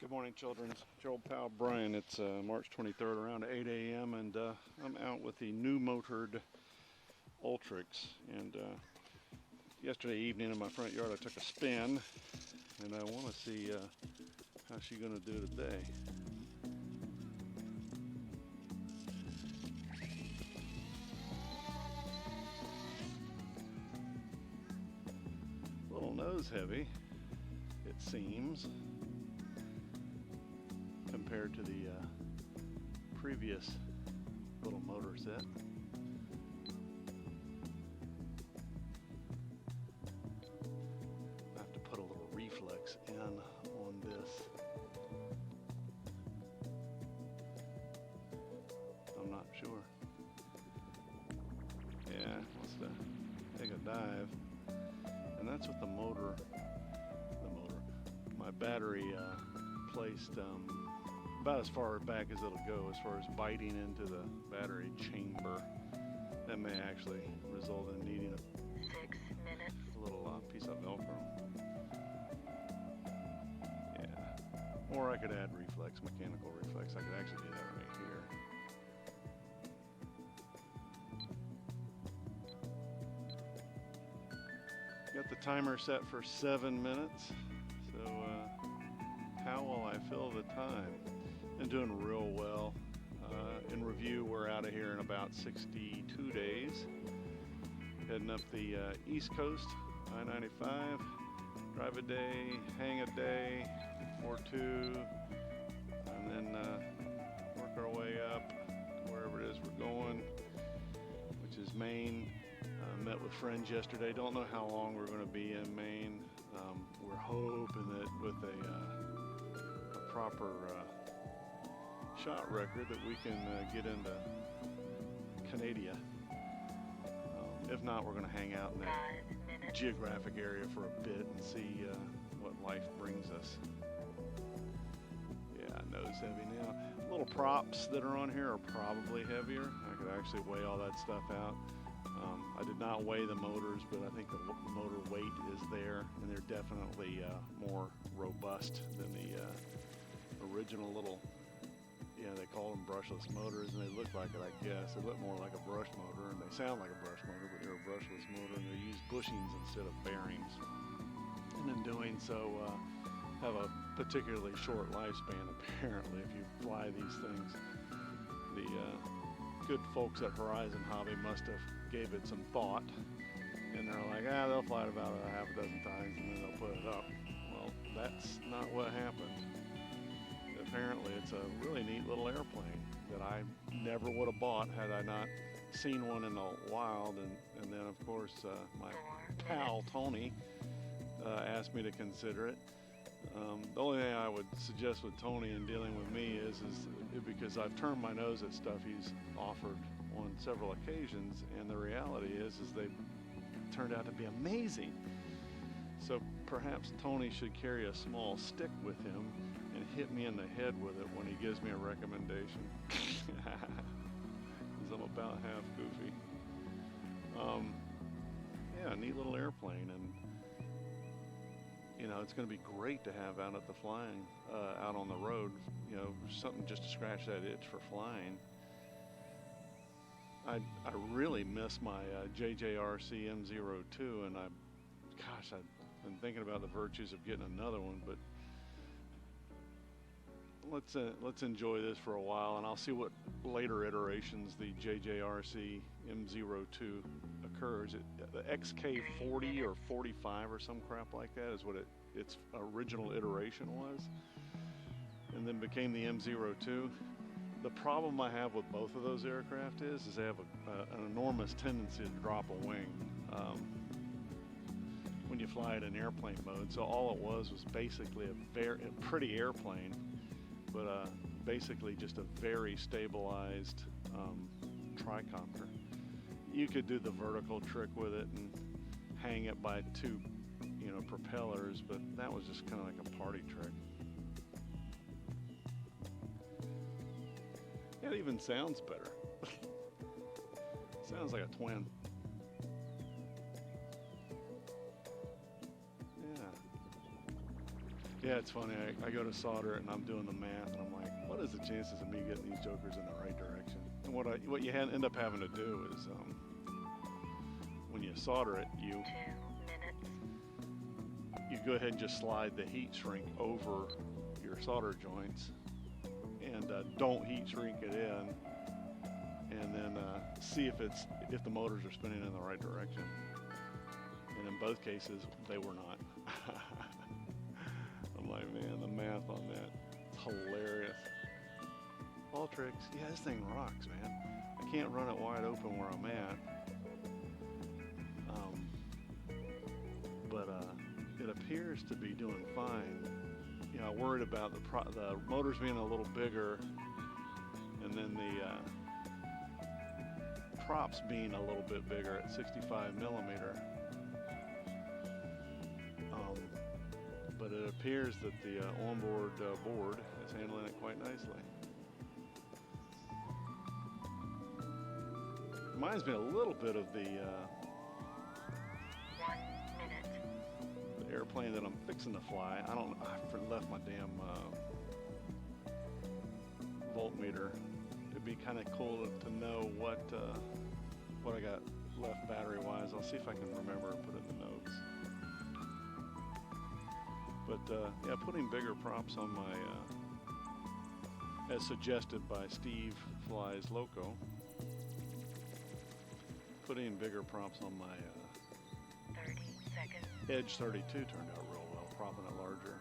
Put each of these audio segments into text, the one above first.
Good morning, children. It's your old pal Brian. It's March 23rd around 8 a.m. and I'm out with the new motored Ultrix. And yesterday evening in my front yard I took a spin and I want to see how she's going to do today. A little nose heavy, it seems, compared to the previous little motor set. I have to put a little reflex in on this. I'm not sure. Yeah, wants to take a dive. And that's with the motor, my battery placed about as far back as it'll go as far as biting into the battery chamber. That may actually result in needing a 6 minutes. little piece of Velcro. Yeah, or I could add reflex, mechanical reflex. I could actually do that right here. Got the timer set for 7 minutes, so how will I fill the time? Been doing real well. In review, we're out of here in about 62 days. Heading up the East Coast, I-95, drive a day, hang a day, or two, and then work our way up to wherever it is we're going, which is Maine. Met with friends yesterday. Don't know how long we're going to be in Maine. We're hoping that with a proper shot record that we can get into Canada. If not, we're going to hang out in that geographic area for a bit and see what life brings us. Yeah, nose heavy now. Little props that are on here are probably heavier. I could actually weigh all that stuff out. I did not weigh the motors, but I think the motor weight is there, and they're definitely more robust than the original little, yeah, they call them brushless motors, and they look like it, I guess. They look more like a brush motor, and they sound like a brush motor, but they're a brushless motor, and they use bushings instead of bearings. And in doing so, have a particularly short lifespan, apparently, if you fly these things. The good folks at Horizon Hobby must have gave it some thought, and they're like, they'll fly it about a half a dozen times and then they'll put it up. Well, that's not what happened. Apparently it's a really neat little airplane that I never would have bought had I not seen one in the wild, and then of course my pal Tony asked me to consider it. The only thing I would suggest with Tony in dealing with me is because I've turned my nose at stuff he's offered on several occasions, and the reality is they've turned out to be amazing. So perhaps Tony should carry a small stick with him and hit me in the head with it when he gives me a recommendation. Because I'm about half goofy. Yeah, neat little airplane, and you know, it's going to be great to have out at the flying, out on the road, you know, something just to scratch that itch for flying. I really miss my JJRC M02, and gosh, I've been thinking about the virtues of getting another one, but let's enjoy this for a while, and I'll see what later iterations the JJRC M02 occurs. The XK40 or 45 or some crap like that is what its original iteration was, and then became the M02. The problem I have with both of those aircraft is they have an enormous tendency to drop a wing when you fly it in airplane mode. So all it was basically a pretty airplane, but basically just a very stabilized tricopter. You could do the vertical trick with it and hang it by two, you know, propellers, but that was just kind of like a party trick. It even sounds better. Sounds like a twin. Yeah. Yeah, it's funny. I go to solder it and I'm doing the math and I'm like, what is the chances of me getting these jokers in the right direction? And what you end up having to do is when you solder it, you go ahead and just slide the heat shrink over your solder joints and don't heat shrink it in, and then see if the motors are spinning in the right direction. And in both cases, they were not. I'm like, man, the math on that, it's hilarious. Ultrix, yeah, this thing rocks, man. I can't run it wide open where I'm at, but it appears to be doing fine. You know, I worried about the motors being a little bigger, and then the props being a little bit bigger at 65 millimeter. But it appears that the onboard board is handling it quite nicely. Reminds me a little bit of the 1 minute. airplane that I'm fixing to fly. I left my damn voltmeter. It'd be kind of cool to know what I got left battery wise. I'll see if I can remember and put it in the notes. But yeah, putting bigger props on my, as suggested by Steve Flies Loco, putting bigger props on my 30 seconds. Edge 32 turned out real well, propping it larger.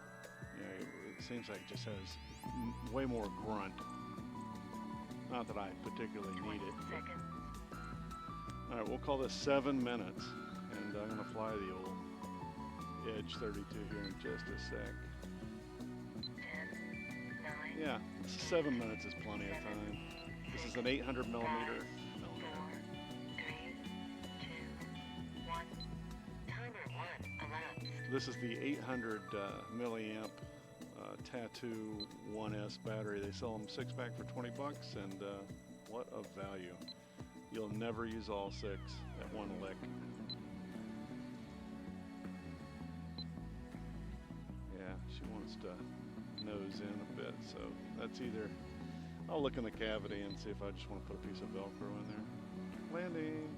You know, it seems like it just has way more grunt. Not that I particularly need it. Seconds. All right, we'll call this 7 minutes, and I'm gonna fly the old Edge 32 here in just a sec. 10, 9, Yeah, 7 minutes is plenty of time. This is an 800 millimeter. 4, 3, 2, 1. Timer 1 elapsed. This is the 800 milliamp Tattoo 1S battery. They sell them 6-pack for 20 bucks, and what a value. You'll never use all 6 at one lick. Yeah, she wants to nose in a bit, so that's either, I'll look in the cavity and see if I just want to put a piece of Velcro in there. Landing.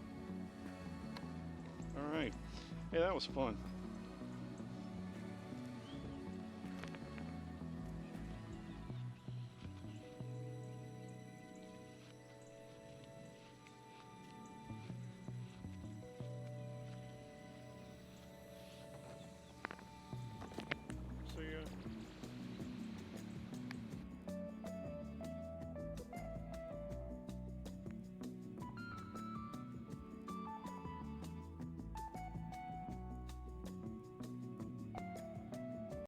All right. Hey, that was fun.